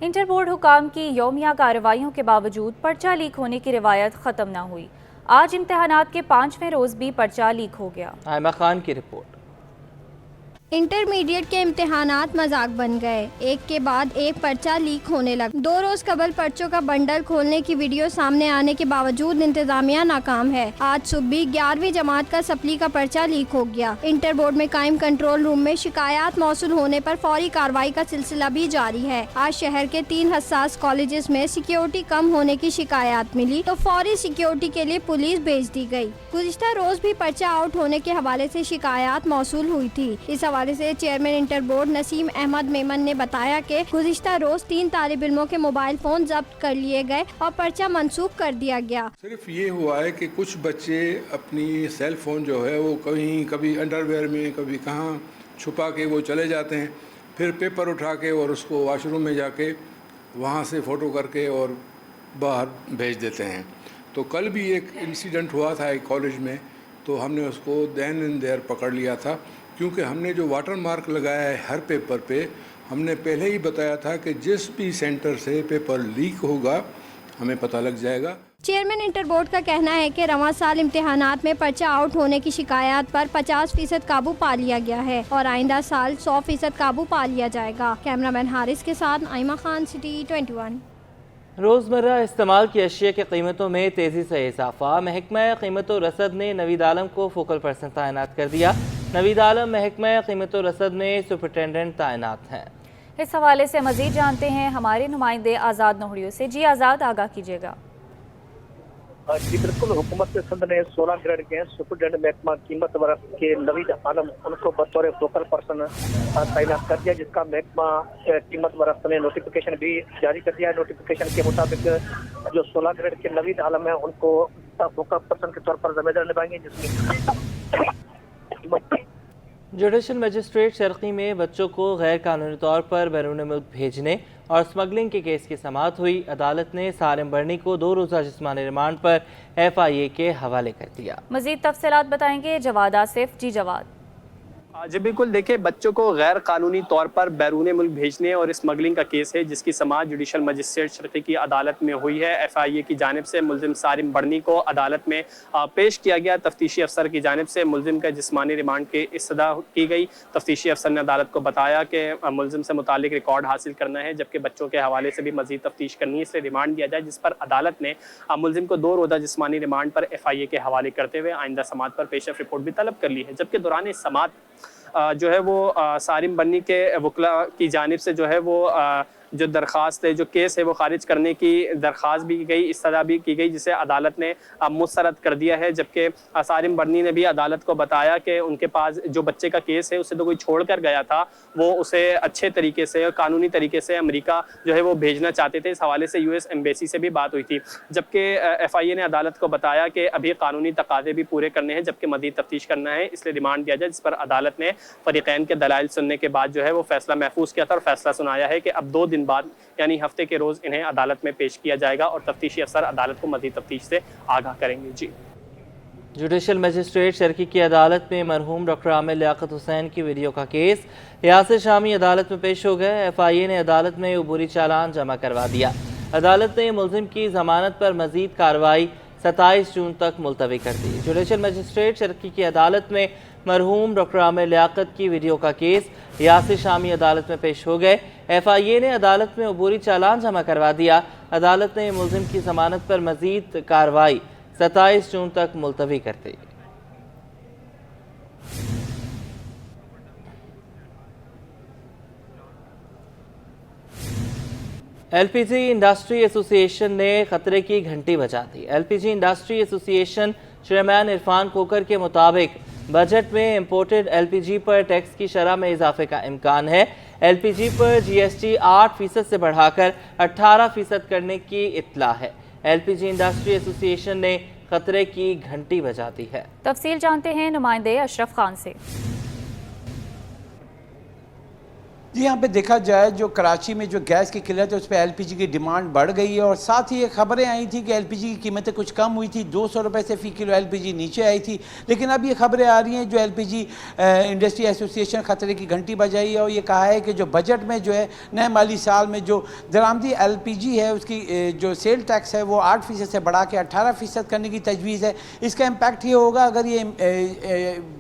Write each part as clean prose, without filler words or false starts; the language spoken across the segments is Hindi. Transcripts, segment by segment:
इंटर बोर्ड हुकाम की यौमिया कार्रवाइयों के बावजूद पर्चा लीक होने की रिवायत ख़त्म न हुई। आज इम्तहानात के 5वें रोज़ भी पर्चा लीक हो गया। आयमा खान की रिपोर्ट। इंटरमीडिएट के इम्तिहानात मजाक बन गए, एक के बाद एक पर्चा लीक होने लगा। 2 रोज कबल पर्चों का बंडल खोलने की वीडियो सामने आने के बावजूद इंतजामिया नाकाम है। आज सुबह 11वीं जमात का सप्ली का पर्चा लीक हो गया। इंटर बोर्ड में कायम कंट्रोल रूम में शिकायत मौसूल होने पर फौरी कार्रवाई का सिलसिला भी जारी है। आज शहर के 3 हसास कॉलेजेस में सिक्योरिटी कम होने की शिकायत मिली तो फौरी सिक्योरिटी के लिए पुलिस भेज दी गई। गुज़िश्ता रोज भी पर्चा आउट होने के हवाले से शिकायत मौसूल हुई थी। इस हवाले से chairman inter board Naseem Ahmed Memon ने बताया कि गुज़िश्ता रोज 3 तालिब इल्मों के मोबाइल फोन जब्त कर लिए गए और पर्चा मंसूख कर दिया गया। सिर्फ ये हुआ है कि कुछ बच्चे अपनी सेल फोन जो है वो कभी अंडरवेयर में कभी कहाँ छुपा के वो चले जाते हैं, फिर पेपर उठा के और उसको वॉशरूम में जाके वहाँ से फ़ोटो करके और बाहर भेज देते हैं। तो कल भी एक इंसिडेंट हुआ था एक कॉलेज में, तो हमने उसको देन एंड देयर पकड़ लिया था, क्योंकि हमने जो वाटर मार्क लगाया है हर पेपर पे, हमने पहले ही बताया था कि जिस भी सेंटर से पेपर लीक होगा हमें पता लग जाएगा। चेयरमैन इंटर बोर्ड का कहना है कि रवां साल इम्तिहानात में पर्चा आउट होने की शिकायत पर 50% काबू पा लिया गया है और आइंदा साल 100% काबू पा लिया जाएगा। कैमरामैन हारिस के साथ आयमा खान, सिटी 21। रोज़मर्रा इस्तेमाल की अशिया की कीमतों में तेज़ी से इजाफा। महकमा कीमत व रसद ने नवीद आलम को फोकल पर्सन तैनात कर दिया। नवीद आलम महकमा कीमत व रसद में सुपरिटेंडेंट तैनात हैं। इस हवाले से मजीद जानते हैं हमारे नुमाइंदे आज़ाद नोहड़ियों से। जी आज़ाद, आगाह कीजिएगा। जी बिल्कुल, हुकूमत के सदर ने 16 ग्रेड के सुपरिटेंडेंट महकमा कीमत व रसद के नवीद आलम उनको बतौर फोकल पर्सन तैनात कर दिया, जिसका महकमा कीमत व रसद ने नोटिफिकेशन भी जारी कर दिया है। नोटिफिकेशन के मुताबिक जो 16 ग्रेड के नवीद आलम है उनको फोकल पर्सन के तौर पर जिम्मेदारी निभाएंगे, जिसमें जुडिशल मजिस्ट्रेट शर्की में बच्चों को गैर कानूनी तौर पर बैरून मुल्क भेजने और स्मगलिंग के केस की समाअत हुई। अदालत ने सारिम बर्नी को 2 रोज़ा जिस्मानी रिमांड पर FIA के हवाले कर दिया। मजीद तफसीलात बताएंगे जवाद आसिफ। जी जवाद। जी बिल्कुल, देखिए, बच्चों को गैर कानूनी तौर पर बैरून मुल्क भेजने और स्मगलिंग का केस है, जिसकी समाअत जुडिशल मजिस्ट्रेट शर्की की अदालत में हुई है। FIA की जानिब से मुलजिम सारिम बर्नी को अदालत में पेश किया गया। तफ्तीशी अफसर की जानिब से मुलजिम का जिस्मानी रिमांड की इस्तदा की गई। तफ्तीशी अफसर ने अदालत को बताया कि मुलजिम से मुतालिक रिकॉर्ड हासिल करना है, जबकि बच्चों के हवाले से भी मजीद तफ्तीश करनी है, इसलिए रिमांड दिया जाए, जिस पर अदालत ने मुलजिम को 2 रोज़ा जिस्मानी रिमांड पर FIA के हवाले करते हुए आइंदा समाअत पर पेशरफ रिपोर्ट भी तलब कर ली है। जबकि दौरान इस समाअत जो है वो सारिम बन्नी के वकला की जानिब से जो है वो जो दरख्वास्त है, जो केस है, वो खारिज करने की दरख्वास्त भी की गई, इस्तदा भी की गई, जिसे अदालत ने मुस्तरद कर दिया है। जबकि सारिम बर्नी ने भी अदालत को बताया कि उनके पास जो बच्चे का केस है उसे तो कोई छोड़ कर गया था, वो उसे अच्छे तरीके से और कानूनी तरीके से अमेरिका जो है वो भेजना चाहते थे। इस हवाले से US एम्बेसी से भी बात हुई थी। जबकि FIA ने अदालत को बताया कि अभी कानूनी तकाज़े भी पूरे करने हैं, जबकि मज़ीद तफ्तीश करना है, इसलिए रिमांड दिया जाए, जिस पर अदालत ने फरीक़ैन के दलाइल सुनने के बाद जो है वो फैसला महफूज किया था और फैसला सुनाया है कि अब 2 दिन बाद यानी हफ्ते के रोज इन्हें अदालत में पेश किया जाएगा और तफ्तीशी अफसर अदालत को मज़ीद तफ्तीश से आगाह करेंगे। जी, जुडिशल मजिस्ट्रेट शर्की की अदालत में मरहूम डॉक्टर आमिर लियाकत हुसैन की वीडियो का केस। यासिर शामी अदालत में पेश हो गए। FIA ने अदालत में अबूरी चालान जमा करवा दिया। अदालत ने मुलजिम की जमानत पर मजीद कार्रवाई 27 जून तक मुलतवी कर दी। जुडिशल मजिस्ट्रेट शर्की की अदालत में मरहूम डॉक्टर आमिर लियाकत की वीडियो का केस। यासिर शामी अदालत में पेश हो गए। FIA ने अदालत में अबूरी चालान जमा करवा दिया। अदालत ने मुलजिम की जमानत पर मजीद कार्रवाई 27 जून तक मुलतवी कर दी। LPG इंडस्ट्री एसोसिएशन ने खतरे की घंटी बजा दी। LPG industry association chairman Irfan Khokhar के मुताबिक बजट में इम्पोर्टेड LPG पर टैक्स की शरह में इजाफे का इम्कान है। LPG पर GST 8% से बढ़ाकर 18% करने की इत्तला है। LPG इंडस्ट्री एसोसिएशन ने खतरे की घंटी बजा दी है। तफसील जानते हैं नुमाइंदे अशरफ खान से। जी, यहाँ पे देखा जाए जो कराची में जो गैस की किल्लत है उस पर एलपीजी की डिमांड बढ़ गई है, और साथ ही ये खबरें आई थी कि एलपीजी की कीमतें कुछ कम हुई थी, 200 रुपये से फ़ी किलो एलपीजी नीचे आई थी। लेकिन अब ये खबरें आ रही हैं, जो एलपीजी इंडस्ट्री एसोसिएशन खतरे की घंटी बजाई है और ये कहा है कि जो बजट में जो है नए माली साल में जो दरामदी एलपीजी है उसकी जो सेल टैक्स है वो 8% से बढ़ा के 18% करने की तजवीज़ है। इसका इम्पैक्ट ये होगा, अगर ये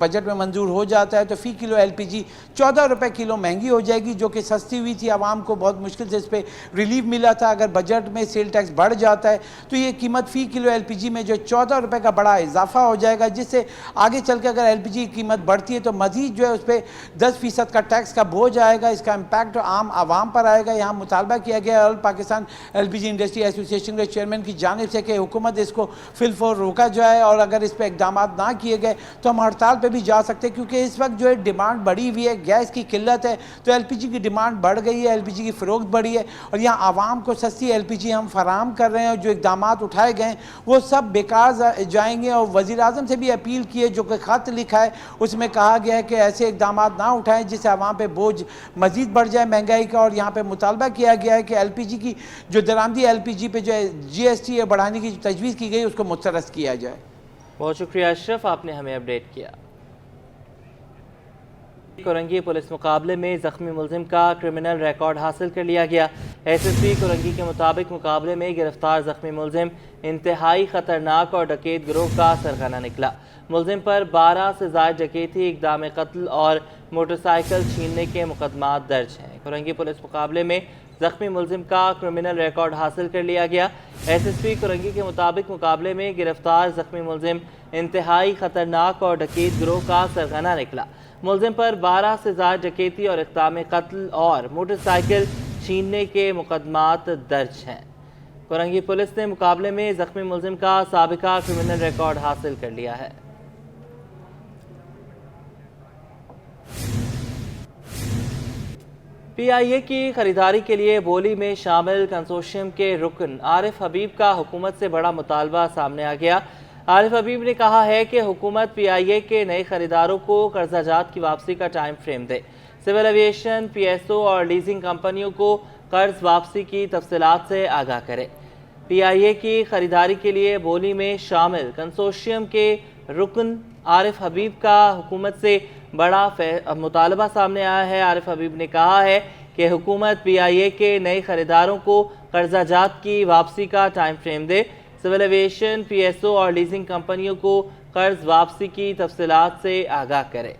बजट में मंजूर हो जाता है तो फ़ी किलो एलपीजी 14 रुपये किलो महंगी हो जाएगी, जो कि सस्ती हुई थी। आवाम को बहुत मुश्किल से इस पर रिलीफ मिला था। अगर बजट में सेल टैक्स बढ़ जाता है तो ये कीमत फ़ी किलो एलपीजी में जो 14 रुपये का बड़ा इजाफा हो जाएगा, जिससे आगे चल के अगर एलपीजी की कीमत बढ़ती है तो मज़ीद जो है उस पर 10% का टैक्स का बोझ आएगा। इसका इम्पैक्ट आम आवाम पर आएगा। यहाँ मुतालबा किया गया all Pakistan LPG industry association के चेयरमैन की जानिब से कि हुकूमत इसको फिलफौर रोका जाए, और अगर इस पर इकदाम ना किए गए तो हम हड़ताल पर भी जा सकते हैं, क्योंकि इस वक्त जो है डिमांड बढ़ी हुई है, गैस की किल्लत है तो एलपीजी की डिमांड बढ़ गई है, एलपीजी की फ़रोख्त बढ़ी है, और यहाँ आवाम को सस्ती एलपीजी हम फराहम कर रहे हैं। जो इकदाम उठाए गए हैं वो सब बेकार जाएंगे, और वज़ीर आज़म से भी अपील की है, जो कि ख़त लिखा है उसमें कहा गया है कि ऐसे इकदाम ना उठाएं जिससे आवाम पे बोझ मज़ीद बढ़ जाए महंगाई का। और यहाँ पे मुतालबा किया गया है कि एलपीजी की जो दरामदी एलपीजी पे जो जीएसटी बढ़ाने की तजवीज़ की गई उसको मुस्तरद किया जाए। बहुत शुक्रिया अशरफ, आपने हमें अपडेट किया। कोरंगी पुलिस मुकाबले में जख्मी मुलजिम का क्रिमिनल रिकॉर्ड हासिल कर लिया गया। एसएसपी कोरंगी के मुताबिक मुकाबले में गिरफ्तार जख्मी मुलजिम इंतहाई खतरनाक और डकैत गिरोह का सरगना निकला। मुलजिम पर 12 से ज़ायद डकैती, इक़दाम कत्ल और मोटरसाइकिल छीनने के मुकदमात दर्ज हैं। कोरंगी पुलिस मुकाबले में जख्मी मुलजिम का क्रिमिनल रिकॉर्ड हासिल कर लिया गया। एसएसपी कोरंगी के मुताबिक मुकाबले में गिरफ्तार जख्मी मुलजिम इंतहाई खतरनाक और डकैत गिरोह का सरगना निकला। मुलजिम पर 12 से ज़ायद डकैती और इक़दाम कत्ल और मोटरसाइकिल छीनने के मुकदमात दर्ज हैं। कोरंगी पुलिस ने मुकाबले में जख्मी मुलजिम का साबिका क्रिमिनल रिकॉर्ड हासिल कर लिया है। पीआईए की खरीदारी के लिए बोली में शामिल कंसोर्शियम के रुकन आरिफ हबीब का हुकूमत से बड़ा मुतालबा सामने आ गया। आरिफ हबीब ने कहा है कि हुकूमत पीआईए के नए खरीदारों को कर्जा जात की वापसी का टाइम फ्रेम दे। सिविल एविएशन, पीएसओ और लीजिंग कंपनियों को कर्ज वापसी की तफसीलात से आगाह करे। पीआईए की खरीदारी के लिए बोली में शामिल कंसोर्शियम के रुकन आरिफ हबीब का हुकूमत से बड़ा मुतालबा सामने आया है। आरिफ हबीब ने कहा है कि हुकूमत पीआईए के नए खरीदारों को कर्जा जात की वापसी का टाइम फ्रेम दे। सिविल एविएशन, पीएसओ और लीजिंग कंपनियों को कर्ज वापसी की तफसीलात से आगाह करे।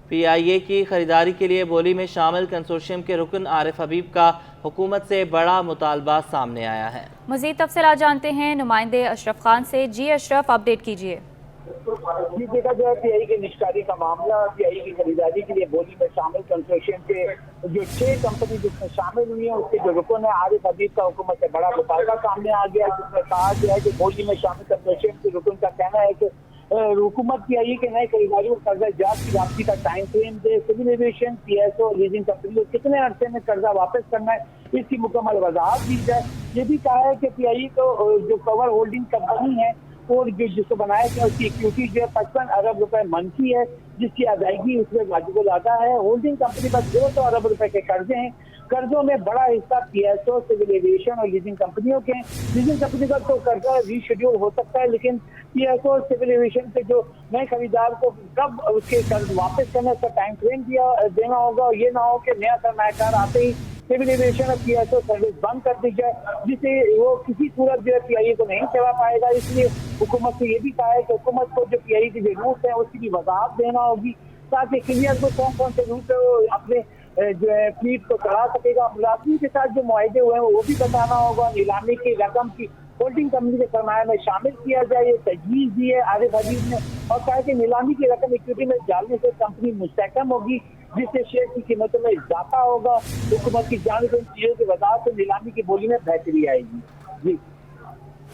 पीआईए की खरीदारी के लिए बोली में शामिल कंसोर्शियम के रुकन आरिफ हबीब का हुकूमत से बड़ा मुतालबा सामने आया है। मज़ीद तफसीलात जानते हैं नुमाइंदे अशरफ खान से। जी अशरफ, अपडेट कीजिए। जी, देखा जाए पीआई के निष्कारी का मामला, पीआई की खरीदारी के लिए बोली में शामिल कंस्ट्रक्शन के जो 6 कंपनी जिसमें शामिल हुई है उसके जो रुकन है आरिफ हबीब का हुकूमत से बड़ा मुतालबा सामने आ गया, जिसमें कहा गया है कि बोली में शामिल कंस्ट्रक्शन के रुकन का कहना है कि हुकूमत पीआई के नए खरीदारियों को कर्जा जात की वापसी का टाइम फ्रेम दे। Civil aviation, PSO, leasing company को कितने अरसे में कर्जा वापस करना है इसकी मुकम्मल वजाहत दी जाए। ये भी कहा है कि पीआई को जो कवर होल्डिंग कंपनी है और जो जिसको बनाया गया उसकी इक्विटी जो है 55 अरब रुपए मनफी है, जिसकी अदायगी उसमें वाजिब अदा है। होल्डिंग कंपनी पर 200 अरब रुपए के कर्जे हैं। कर्जों में बड़ा हिस्सा पीएसओ, सिविल एविएशन और लीजिंग कंपनियों के। लीजिंग कंपनी का तो कर्जा रीशेड्यूल हो सकता है, लेकिन पीएसओ और सिविल एविएशन के जो नए खरीदार को कब उसके कर्ज वापस करने का टाइम फ्रेम देना होगा, और ये ना हो कि नया सरमायाकार आते ही सिविल एविएशन और पीएसओ सर्विस बंद कर दी जाए, जिससे वो किसी सूरत जो है पीआईए को नहीं चला पाएगा। इसलिए हुकूमत से ये भी कहा है कि हुकूमत को जो पीआईए की जो रूट है उसकी भी वजाहत देना होगी, ताकि क्लियर को कौन कौन से रूट है वो अपने जो है फ्लीट को चला सकेगा। मुलाजमी के साथ जो मुआहदे हुए हैं वो भी बताना होगा। नीलामी की रकम की होल्डिंग कंपनी के सरमाया में शामिल किया जाए, ये तजवीज़ दी है आरिफ हबीब ने, और कहा कि नीलामी की रकम इक्विटी में डालने से कंपनी मुस्तहकम होगी, जिससे शेयर की कीमतों में इजाफा होगा। हुकूमत की जानिब से इन चीज़ों की वजाहत से नीलामी की बोली में बेहतरी आएगी। जी,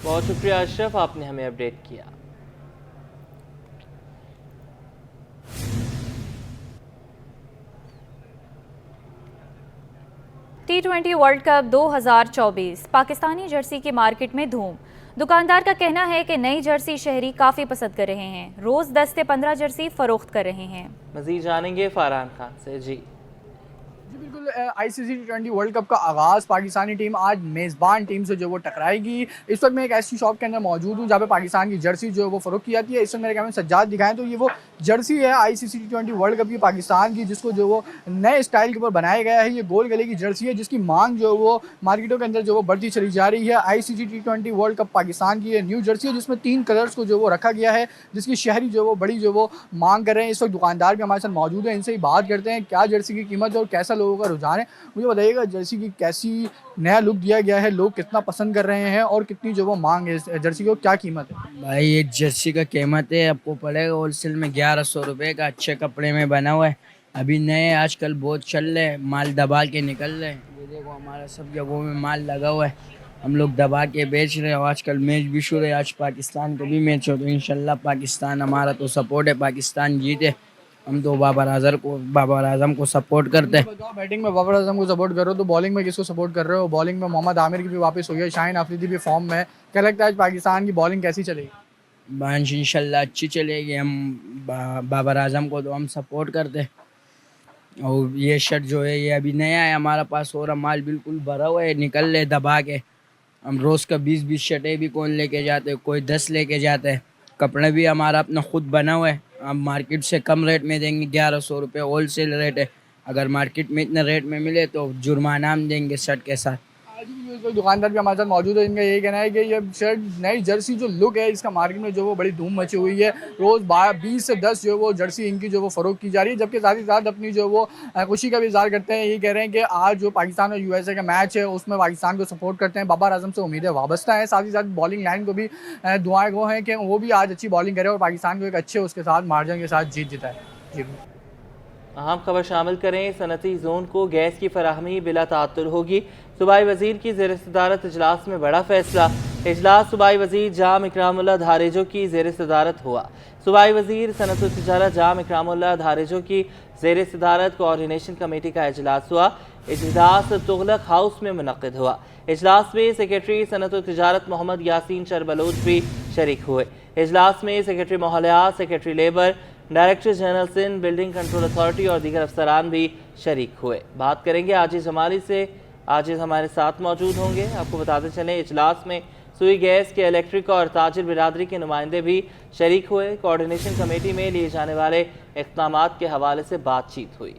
बहुत शुक्रिया अशरफ, आपने हमें अपडेट किया। T20 world cup 2024 Pakistani Jersey की मार्केट में धूम। दुकानदार का कहना है कि नई जर्सी शहरी काफ़ी पसंद कर रहे हैं। रोज़ 10 से 15 जर्सी फरोख्त कर रहे हैं। मज़ीद जानेंगे फरहान खान से। जी, जी बिल्कुल, आईसीसी T20 वर्ल्ड कप का आगाज़ पाकिस्तानी टीम आज मेज़बान टीम से जो वो टकराएगी। इस वक्त मैं एक ऐसी शॉप के अंदर मौजूद हूँ जहाँ पे पाकिस्तान की जर्सी जो है वो फ़रोख्त की जाती है। इस वक्त मेरे कैमरे सज्जाद दिखाएं तो ये वो जर्सी है आईसीसी T20 वर्ल्ड कप की पाकिस्तान की, जिसको जो वो नए स्टाइल के ऊपर बनाया गया है। ये गोल गले की जर्सी है जिसकी मांग जो है वो मार्केटों के अंदर जो वो बढ़ती चली जा रही है। ICC T20 world cup Pakistan की ये न्यू जर्सी है जिसमें 3 कलर्स को जो वो रखा गया है, जिसकी शहरी जो वो बड़ी जो वो मांग कर रहे हैं। इस वक्त दुकानदार भी हमारे साथ मौजूद है, इनसे ही बात करते हैं क्या जर्सी की कीमत है और कैसा लोगों का रुझान है। मुझे बताइएगा जर्सी की कैसी नया लुक दिया गया है, लोग कितना पसंद कर रहे हैं और कितनी जो वो मांग है इस जर्सी की, और क्या कीमत है? भाई ये जर्सी का कीमत है आपको पड़ेगा होलसेल में 1100 रुपये का। अच्छे कपड़े में बना हुआ है, अभी नए आजकल बहुत चल रहे हैं, माल दबा के निकल रहे हैं। ये देखो हमारा सब जगहों में माल लगा हुआ है, हम लोग दबा के बेच रहे हैं। आजकल मैच भी शुरू है, आज पाकिस्तान का भी मैच हो तो इंशाल्लाह पाकिस्तान, हमारा तो सपोर्ट है पाकिस्तान जीते। हम तो बाबर आजम को सपोर्ट करते हैं। बताओ, बैटिंग में बाबर आजम को सपोर्ट कर रहे हो तो बॉलिंग में किसको सपोर्ट कर रहे हो? बॉलिंग में मोहम्मद आमिर की भी वापस हुई है, शाहीन अफरीदी भी फॉर्म में है। क्या लगता है आज पाकिस्तान की बॉलिंग कैसी चलेगी? बांश इंशाल्लाह अच्छी चलेगी। हम बाबर आजम को तो हम सपोर्ट करते हैं। और ये शर्ट जो है ये अभी नया है हमारे पास, और माल बिल्कुल भरा हुआ है, निकल ले दबा के। हम रोज़ का 20-20 शर्टें भी कौन लेके जाते हैं, कोई 10 लेके जाते हैं। कपड़े भी हमारा अपना खुद बना हुआ है, हम मार्केट से कम रेट में देंगे। 1100 रुपये होलसेल रेट है, अगर मार्केट में इतने रेट में मिले तो जुर्माना हम देंगे शर्ट के साथ। आज भी कोई दुकानदार भी हमारे साथ मौजूद है, इनका यही कहना है कि ये शर्ट नई जर्सी जो लुक है इसका मार्केट में जो वो बड़ी धूम मची हुई है। रोज़ 20 से 10 जो वो जर्सी इनकी जो वो फ़रोख्त की जा रही है, जबकि साथ ही साथ अपनी जो वो खुशी का भी इज़हार करते हैं। ये कह रहे हैं कि आज जो पाकिस्तान और यूएसए का मैच है उसमें पाकिस्तान को सपोर्ट करते हैं, बाबर आजम से उम्मीदें वाबस्ता हैं। साथ ही साथ बॉलिंग लाइन को भी दुआएं गो हैं कि वो भी आज अच्छी बॉलिंग करे और पाकिस्तान को एक अच्छे उसके साथ मार्जिन के साथ जीत जिताए। जी अहम खबर शामिल करें, सनती जोन को गैस की फराहमी बिला ताअत्तुर होगी। सूबाई वजीर की ज़ेर सदारत इजलास में बड़ा फैसला। इजलास सूबाई वजीर जाम इकरामुल्लाह धारेजो की ज़ेर सदारत हुआ। सूबाई वजीर सनत व तिजारत जाम इकरामुल्लाह धारेजो की ज़ेर सदारत कोऑर्डिनेशन कमेटी का इजलास हुआ। इजलास तुगलक हाउस में मुनक़्क़िद हुआ। इजलास में सेक्रेटरी सनत व तिजारत मोहम्मद यासीन चरबलोच भी शरीक हुए। इजलास में सेक्रेटरी मोहल्लात, secretary labour, director general Sindh, building control authority और दीगर अफसरान भी शरीक हुए। बात करेंगे आजिज़ जमाली से, आजिज़ हमारे साथ मौजूद होंगे। आपको बताते चलें इजलास में सुई गैस के इलेक्ट्रिक और ताजिर बिरादरी के नुमाइंदे भी शरीक हुए। कोऑर्डिनेशन कमेटी में लिए जाने वाले इक़दामात के हवाले से बातचीत हुई।